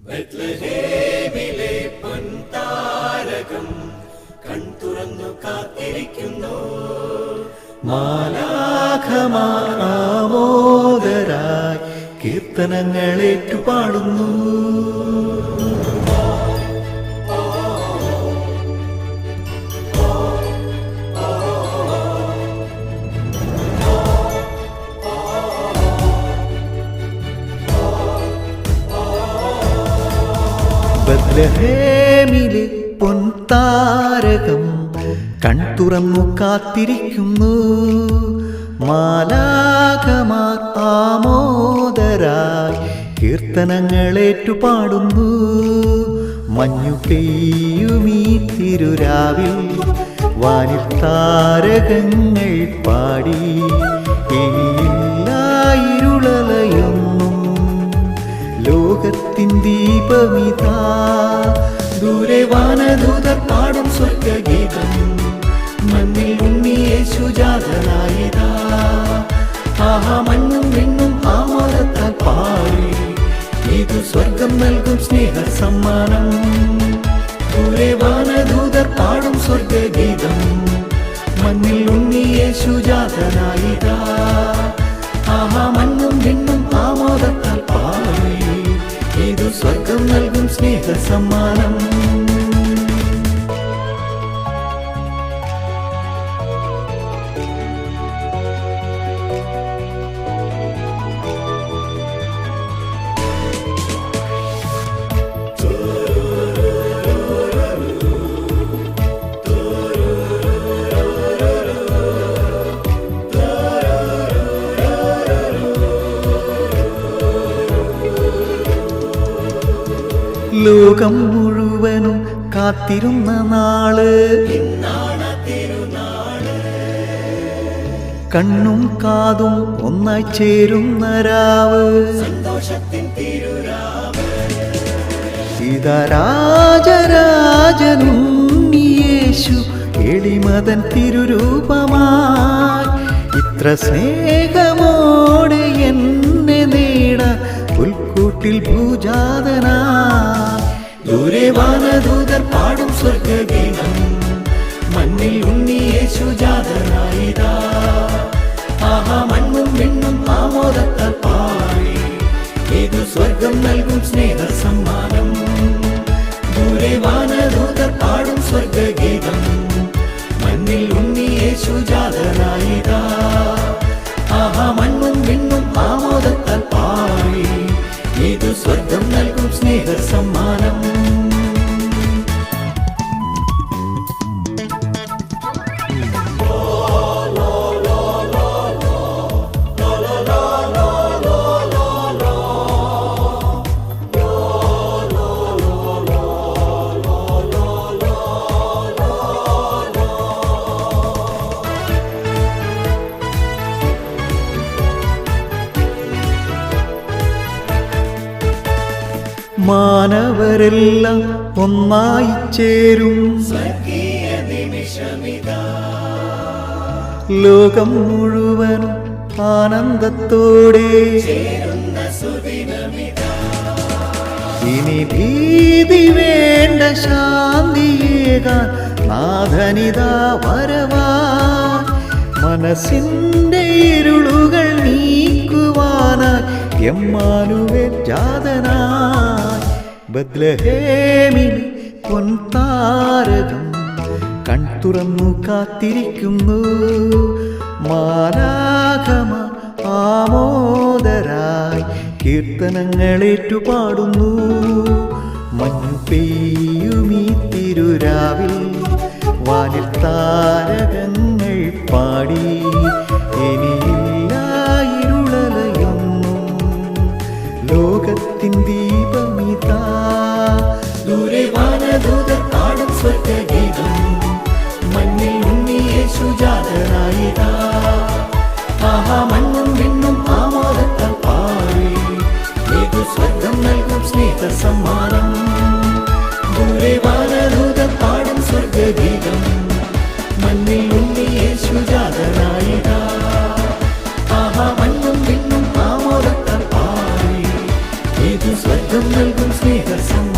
ബെത്ലഹേമിലെ പൊൻതാരകം കൺതുറന്നു കാത്തിരിക്കുന്നു. മാലാഖമാർ ആമോദരായി കീർത്തനങ്ങൾ ഏറ്റുപാടുന്നു. ബെത്ലഹേമിലെ പൊൻതാരകം കൺതുറന്നു കാത്തിരിക്കുന്നു. മാലാഖമാർ ആമോദരായി കീർത്തനങ്ങൾ ഏറ്റുപാടുന്നു. മഞ്ഞു പെയ്യുമീ തിരുരാവിൽ വാനിൽ താരകങ്ങൾ പാടി. ഇരുളലയൊന്നും ലോകത്തിൻ ദീപമിതാ. ദൂരെ വാനദൂതർ പാടും സ്വർഗഗീതം. മണ്ണിൽ ഉണ്ണി യേശു ജാതനായിതാ. ആഹാ മണ്ണും വിണ്ണും ആമോദത്താൽ പാടി. ഇത് സ്വർഗം നൽകും സ്നേഹ സമ്മാനം. ദൂരെ വാനദൂതർ പാടും സ്വർഗഗീതം. മണ്ണിൽ ഉണ്ണി യേശു ജാതനായിതാ. ആഹാ മണ്ണും വിണ്ണും ആമോദത്താൽ പാടി. ഇത് സ്വർഗം നൽകും സ്നേഹ സമ്മാനം. ലോകം മുഴുവനും കാത്തിരുന്ന നാള്, കണ്ണും കാതും ഒന്നായി ചേരുന്ന രാവ്. ഇതാ രാജരാജനുണ്ണിയേശു എളിമതൻ തിരുരൂപമായി. ഇത്ര സ്നേഹമോടെ എന്നെ നേടാൻ പുൽക്കൂട്ടിൽ ഭൂജാതനായി. ദൂരെ വാനദൂതർ പാടും സ്വർഗഗീതം. മണ്ണിൽ ഉണ്ണി യേശു ജാതനായിതാ. ആഹാ മണ്ണും വിണ്ണും ആമോദത്താൽ പാടി. ഇത് സ്വർഗം നൽകും സ്നേഹ സമ്മാനം. ദൂരെ വാനദൂതർ പാടും സ്വർഗഗീതം. മണ്ണിൽ ഉണ്ണി യേശു ജാതനായിതാ. ആഹാ മണ്ണും വിണ്ണും ആമോദത്താൽ പാടി. ഇത് സ്വർഗം നൽകും സ്നേഹ സമ്മാനം. മാനവരെല്ലാം ഒന്നായി ചേരും ലോകം മുഴുവനും ആനന്ദത്തോടെ. ഇനി ഭീതി വേണ്ട, ശാന്തിയേകാൻ നാഥനിതാ വരവാൻ. മനസ്സിന്റെ ഇരുളുകൾ നീക്കുവാനായി എമ്മാനുവേൽ ജാതനായി. ബെത്ലഹേമിൽ പൊൻതാരകം കൺതുറന്നു കാത്തിരിക്കുന്നു. മാലാഖമാർ ആമോദരായി കീർത്തനങ്ങൾ ഏറ്റുപാടുന്നു. മഞ്ഞു പെയ്യുമീ തിരുരാവിൽ വാനിൽ താരകങ്ങൾ പാടി. ലോകത്തിൻ ദീപമിതാ. ദൂരെ വാനദൂതർ പാടും സ്വർഗഗീതം. മണ്ണിൽ ഉണ്ണി യേശു ജാതനായിതാ. ആഹാ മണ്ണും വിണ്ണും ആമോദത്താൽ പാടി. ഇത് സ്വർഗം നൽകും സ്നേഹ സമ്മാനം. ദൂരെ വാനദൂതർ പാടും സ്വർഗഗീതം. മണ്ണിൽ ഉണ്ണി യേശു ജാതനായിതാ. ആഹാ മണ്ണും വിണ്ണും ആമോദത്താൽ പാടി. ഇത് സ്വർഗം നൽകും സ്നേഹ ദിവസം